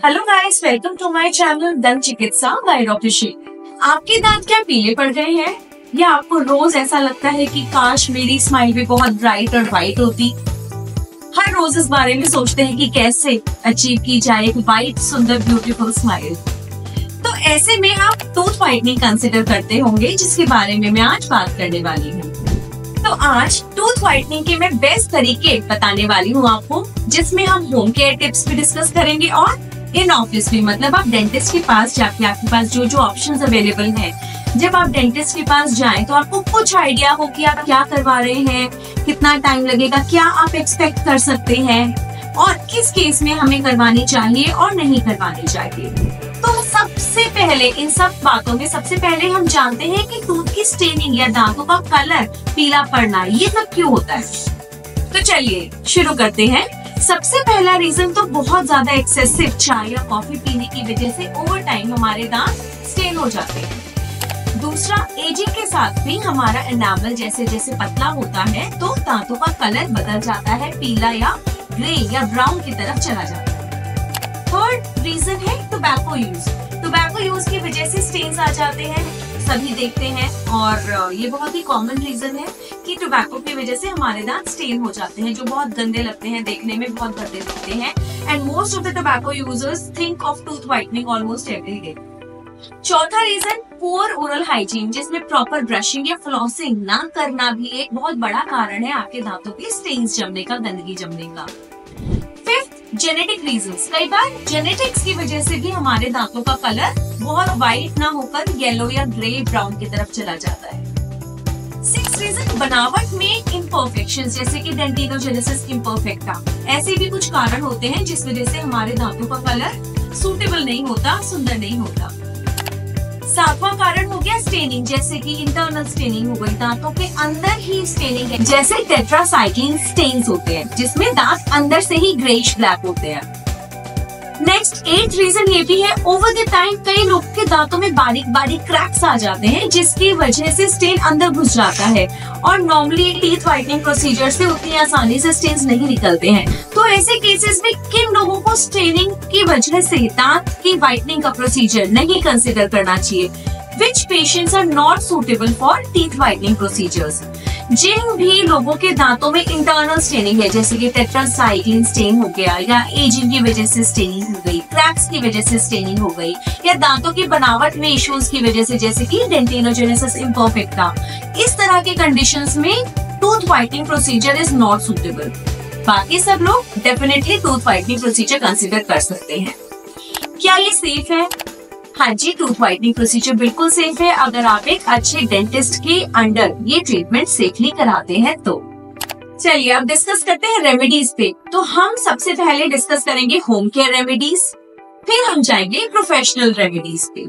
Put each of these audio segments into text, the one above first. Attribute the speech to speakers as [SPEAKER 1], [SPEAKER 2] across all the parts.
[SPEAKER 1] Hello guys, welcome to my channel दंत चिकित्सा by doctor Shri. आपके दांत क्या पीले पड़ गए हैं या आपको रोज ऐसा लगता है कि काश मेरी स्माइल भी बहुत ब्राइट और वाइट होती? हर रोज इस बारे में सोचते हैं कि कैसे अचीव की जाए एक वाइट सुंदर ब्यूटीफुल स्माइल। तो ऐसे में आप टूथ व्हाइटनिंग कंसिडर करते होंगे, जिसके बारे में मैं आज बात करने वाली हूँ। तो आज टूथ व्हाइटनिंग के मैं बेस्ट तरीके बताने वाली हूँ आपको, जिसमें हम होम केयर टिप्स भी डिस्कस करेंगे और इन ऑफिस भी, मतलब आप डेंटिस्ट के पास जाके आपके पास जो जो ऑप्शंस अवेलेबल हैं, जब आप डेंटिस्ट के पास जाएं तो आपको कुछ आइडिया हो कि आप क्या करवा रहे हैं, कितना टाइम लगेगा, क्या आप एक्सपेक्ट कर सकते हैं और किस केस में हमें करवानी चाहिए और नहीं करवानी चाहिए। तो सबसे पहले इन सब बातों में सबसे पहले हम जानते हैं कि टूथ की स्टेनिंग या दांतों का कलर पीला पड़ना ये सब क्यों होता है। तो चलिए शुरू करते हैं। सबसे पहला रीजन तो बहुत ज्यादा एक्सेसिव चाय या कॉफी पीने की वजह से ओवर टाइम हमारे दांत स्टेन हो जाते हैं। दूसरा, एजिंग के साथ भी हमारा एनामल जैसे जैसे पतला होता है तो दांतों का कलर बदल जाता है, पीला या ग्रे या ब्राउन की तरफ चला जाता है। थर्ड रीजन है टोबैको यूज। टोबैको यूज की वजह से स्टेन्स आ जाते हैं, सभी देखते हैं, और ये बहुत ही कॉमन रीजन है कि टोबैको की वजह से हमारे दांत स्टेन हो जाते हैं, जो बहुत गंदे लगते हैं, देखने में बहुत गंदे लगते हैं। And most of the tobacco users think of tooth whitening almost every day. चौथा रीजन, पुअर ओरल हाइजीन, जिसमें प्रॉपर ब्रशिंग या फ्लॉसिंग ना करना भी एक बहुत बड़ा कारण है आपके दांतों के स्टेन्स जमने का, गंदगी जमने का। जेनेटिक रीजंस, कई बार जेनेटिक्स की वजह से भी हमारे दांतों का कलर बहुत वाइट ना होकर येलो या ग्रे ब्राउन की तरफ चला जाता है। सिक्स रीजन, बनावट में इम्परफेक्शंस, जैसे कि डेंटिनोजेनेसिस इम्परफेक्टा, ऐसे भी कुछ कारण होते हैं जिस वजह से हमारे दांतों का कलर सूटेबल नहीं होता, सुंदर नहीं होता। सातवां कारण हो गया स्टेनिंग, जैसे कि इंटरनल स्टेनिंग हो गई, दांतों के अंदर ही स्टेनिंग है, जैसे टेट्रासाइक्लिन स्टेन्स होते हैं जिसमें दांत अंदर से ही ग्रेइश ब्लैक होते हैं। नेक्स्ट एट रीजन ये भी है, ओवर द टाइम कई लोग के दांतों में बारीक बारीक क्रैक्स आ जाते हैं, जिसकी वजह से स्टेन अंदर घुस जाता है और नॉर्मली टीथ व्हाइटनिंग प्रोसीजर से उतनी आसानी से स्टेन्स नहीं निकलते हैं। तो ऐसे केसेस में किन लोगों को स्टेनिंग की वजह से दांत की व्हाइटनिंग का प्रोसीजर नहीं कंसिडर करना चाहिए? Which patients are not suitable for teeth whitening procedures? जिन भी लोगों के दांतों में इंटरनल स्टेनिंग है, जैसे कि टेट्रासाइक्लिन स्टेन हो गया या एजिंग की वजह से स्टेनिंग हो गई, क्रैक्स की वजह से स्टेनिंग हो गई, या दांतों की बनावट में इश्यूज की वजह से, जैसे कि डेंटिनोजेनेसिस इम्परफेक्टा, इस तरह के कंडीशंस में tooth whitening procedure is not suitable. बाकी सब लोग definitely tooth whitening procedure consider कर सकते हैं। क्या ये सेफ है? हाँ जी, टूथ व्हाइटनिंग प्रोसीजर बिल्कुल सेफ है अगर आप एक अच्छे डेंटिस्ट के अंडर ये ट्रीटमेंट सेफली कराते हैं तो। चलिए अब डिस्कस करते हैं रेमेडीज पे। तो हम सबसे पहले डिस्कस करेंगे होम केयर रेमेडीज, फिर हम जाएंगे प्रोफेशनल रेमेडीज पे।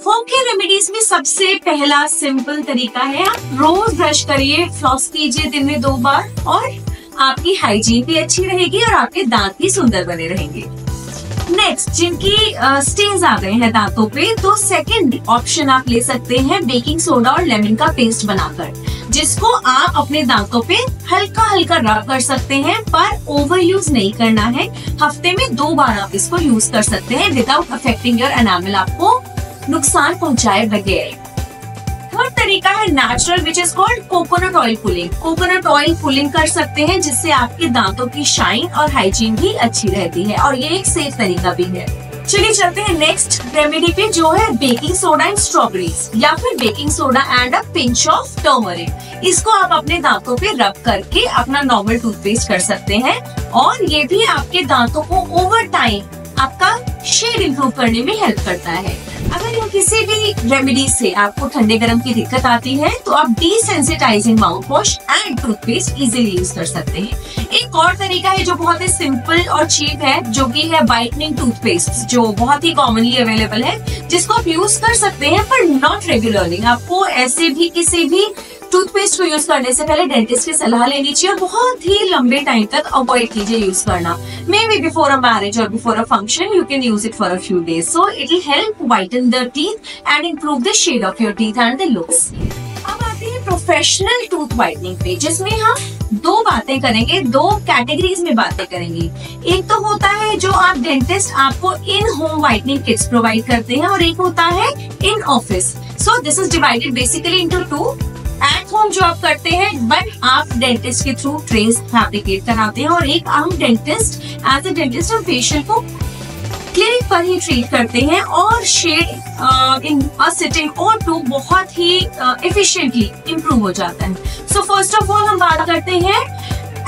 [SPEAKER 1] होम केयर रेमेडीज में सबसे पहला सिंपल तरीका है, आप रोज ब्रश करिए, फ्लॉस कीजिए दिन में 2 बार, और आपकी हाइजीन भी अच्छी रहेगी और आपके दांत भी सुंदर बने रहेंगे। नेक्स्ट, जिनकी स्टेन्स आ गए हैं दांतों पे, तो सेकंड ऑप्शन आप ले सकते हैं बेकिंग सोडा और लेमन का पेस्ट बनाकर, जिसको आप अपने दांतों पे हल्का हल्का रब कर सकते हैं, पर ओवर यूज नहीं करना है। हफ्ते में 2 बार आप इसको यूज कर सकते हैं विदाउट अफेक्टिंग योर एनामल, आपको नुकसान पहुंचाए बगैर। थर्ड तरीका है natural, which is called coconut oil pulling. Coconut oil pulling कर सकते हैं, जिससे आपके दांतों की शाइन और हाइजीन भी अच्छी रहती है, और ये एक सेफ तरीका भी है। चलिए चलते हैं नेक्स्ट रेमेडी पे, जो है बेकिंग सोडा एंड स्ट्रॉबेरीज, या फिर baking soda and a pinch of turmeric. इसको आप अपने दांतों पे रब करके अपना नॉर्मल टूथपेस्ट कर सकते हैं, और ये भी आपके दांतों को ओवर टाइम आपका शेड इंप्रूव करने में हेल्प करता है। अगर इन किसी भी रेमेडी से आपको ठंडे गर्म की दिक्कत आती है तो आप desensitising mouth wash and toothpaste easily use कर सकते हैं। एक और तरीका है जो बहुत ही सिंपल और चीप है, जो कि है व्हाइटनिंग टूथपेस्ट, जो बहुत ही कॉमनली अवेलेबल है, जिसको आप यूज कर सकते हैं पर नॉट रेगुलरली। आपको ऐसे भी किसी भी टूथपेस्ट को यूज करने से पहले डेंटिस्ट की सलाह लेनी चाहिए और बहुत ही लंबे टाइम तक अवॉइड कीजिए यूज करना। Maybe before a marriage और before a function you can use it for a few days, so it will help whiten the teeth and improve the shade of your teeth and the looks. अब आते हैं professional tooth whitening पे, जिसमें हम दो बातें करेंगे, दो कैटेगरीज में बातें करेंगे। एक तो होता है जो आप डेंटिस्ट आपको इन होम व्हाइटनिंग किट्स प्रोवाइड करते हैं और एक होता है in office. So this is divided basically into two. At home जो आप करते हैं बट आप डेंटिस्ट के थ्रू ट्रेस फैब्रिकेट कराते हैं, और एक हम डेंटिस्ट एज ए डेंटिस्ट हम फेशियल को क्लिनिक पर ही ट्रीट करते हैं और शेड इन अ सिटिंग और टू बहुत ही एफिशिएंटली इंप्रूव हो जाता है। सो फर्स्ट ऑफ ऑल हम बात करते हैं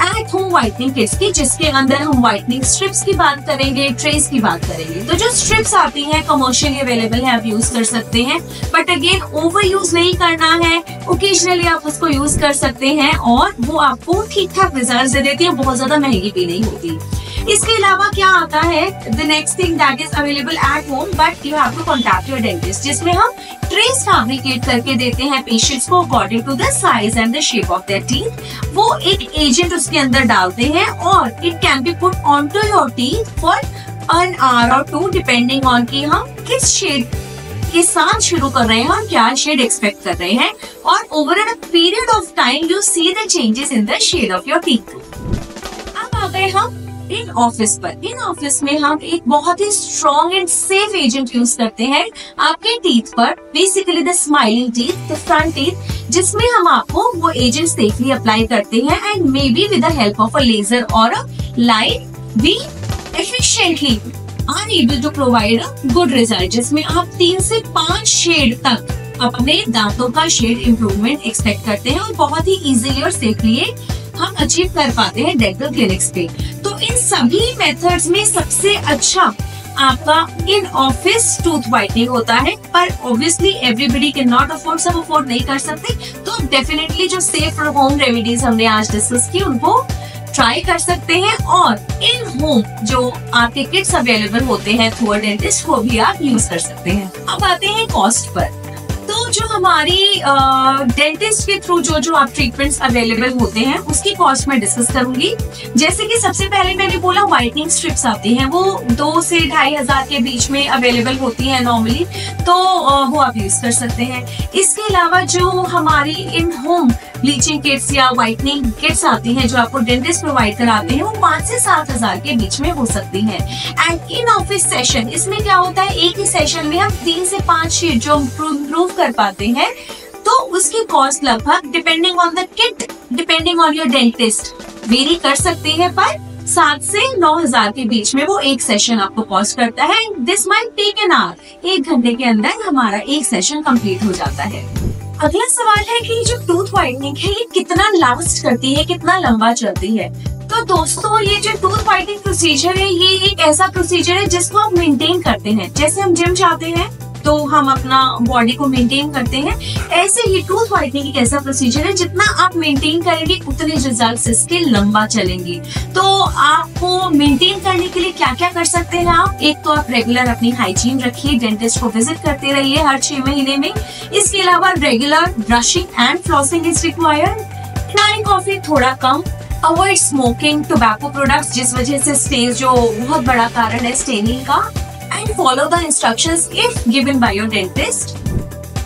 [SPEAKER 1] एट होम व्हाइटनिंग किट्स की, जिसके अंदर हम व्हाइटनिंग स्ट्रिप्स की बात करेंगे, ट्रेस की बात करेंगे। तो जो स्ट्रिप्स आती हैं कमर्शियली अवेलेबल है, आप यूज कर सकते हैं, बट अगेन ओवर यूज नहीं करना है। ओकेजनली आप उसको यूज कर सकते हैं और वो आपको ठीक ठाक रिजल्ट दे देती है, बहुत ज्यादा महंगी भी नहीं होती। इसके अलावा क्या आता है, the next thing that is available at home but you have to contact your dentist, जिसमें हम ट्रेस फैब्रिकेट करके देते हैं पेशेंट्स को according to the size and the shape of their teeth. वो एक एजेंट उसके अंदर डालते हैं और it can be put on to your teeth for an hour और टू डिपेंडिंग ऑन कि हम किस शेड के साथ शुरू कर रहे हैं, हम क्या शेड एक्सपेक्ट कर रहे हैं, और over a period of time you see the changes in the shade of your teeth. अब आ गए हम इन ऑफिस पर। इन ऑफिस में हम एक बहुत ही strong and safe agent use करते हैं आपके टीथ पर, basically the smiling teeth, the front teeth, जिसमें हम आपको वो एजेंट सेफली अप्लाई करते हैं and maybe with the help of a laser और a light we efficiently are able to provide a good result, जिसमें आप 3 से 5 शेड तक अपने दांतों का शेड इम्प्रूवमेंट एक्सपेक्ट करते हैं और बहुत ही इजीली और सेफली हम अचीव कर पाते हैं डेंटल क्लिनिक्स पे। तो इन सभी मेथड्स में सबसे अच्छा आपका इन ऑफिस टूथ व्हाइटनिंग होता है, पर obviously everybody can not afford, सब अफोर्ड नहीं कर सकते, तो डेफिनेटली जो सेफ होम रेमेडीज हमने आज डिस्कस की उनको ट्राई कर सकते हैं, और इन होम जो आपके किट्स अवेलेबल होते हैं थ्रू अ डेंटिस्ट वो भी आप यूज कर सकते हैं। अब आते हैं कॉस्ट पर। तो जो हमारी डेंटिस्ट के थ्रू जो आप ट्रीटमेंट्स अवेलेबल होते हैं उसकी कॉस्ट मैं डिस्कस करूंगी। जैसे कि सबसे पहले मैंने बोला व्हाइटनिंग स्ट्रिप्स आती हैं, वो 2 से 2,500 के बीच में अवेलेबल होती हैं नॉर्मली, तो वो आप यूज कर सकते हैं। इसके अलावा जो हमारी इन होम ब्लीचिंग किट्स या व्हाइटनिंग किट्स आती हैं जो आपको डेंटिस्ट प्रोवाइड कराते हैं, वो 5 से 7,000 के बीच में हो सकती हैं। एंड इन ऑफिस सेशन, इसमें क्या होता है, एक ही सेशन में हम 3 से 5 शेड जो इम्प्रूव कर पाते हैं, तो उसकी कॉस्ट लगभग depending on the kit, depending on your dentist very कर सकती है, पर 7 से 9,000 के बीच में वो एक सेशन आपको कॉस्ट करता है। This might take an hour, 1 घंटे के अंदर हमारा एक सेशन कंप्लीट हो जाता है। अगला सवाल है कि जो टूथ व्हाइटनिंग है ये कितना लास्ट करती है, कितना लंबा चलती है। तो दोस्तों ये जो टूथ व्हाइटनिंग प्रोसीजर है ये एक ऐसा प्रोसीजर है जिसको आप मेंटेन करते हैं। जैसे हम जिम जाते हैं तो हम अपना बॉडी को मेंटेन करते हैं, ऐसे ही टूथ व्हाइटनिंग एक ऐसा प्रोसीजर है जितना आप मेंटेन करेंगे उतने रिजल्ट्स इसके लंबा चलेंगे। तो आपको मेंटेन करने के लिए क्या क्या कर सकते हैं आप, एक तो आप रेगुलर अपनी हाइजीन रखिए, डेंटिस्ट को विजिट करते रहिए हर 6 महीने में। इसके अलावा regular brushing and flossing is required. चाय कॉफी थोड़ा कम, अवॉइड स्मोकिंग, टोबैको प्रोडक्ट्स जिस वजह से स्टेज जो बहुत बड़ा कारण है स्टेनिंग का, and follow the instructions if given by your dentist.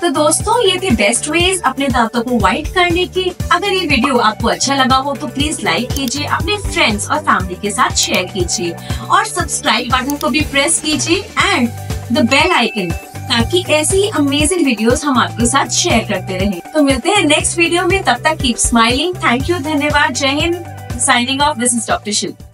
[SPEAKER 1] तो दोस्तों ये थे बेस्ट वेज अपने दांतों को व्हाइट करने की। अगर ये वीडियो आपको अच्छा लगा हो तो प्लीज लाइक कीजिए, अपने फ्रेंड्स और फैमिली के साथ शेयर कीजिए और सब्सक्राइब बटन को भी प्रेस कीजिए एंड द बेल आइकन, ताकि ऐसी ही अमेजिंग वीडियोस हम आपके साथ शेयर करते रहें। तो मिलते हैं नेक्स्ट वीडियो में, तब तक कीप स्माइलिंग। थैंक यू, धन्यवाद, जय Hind. Signing off, this is doctor Shilpi.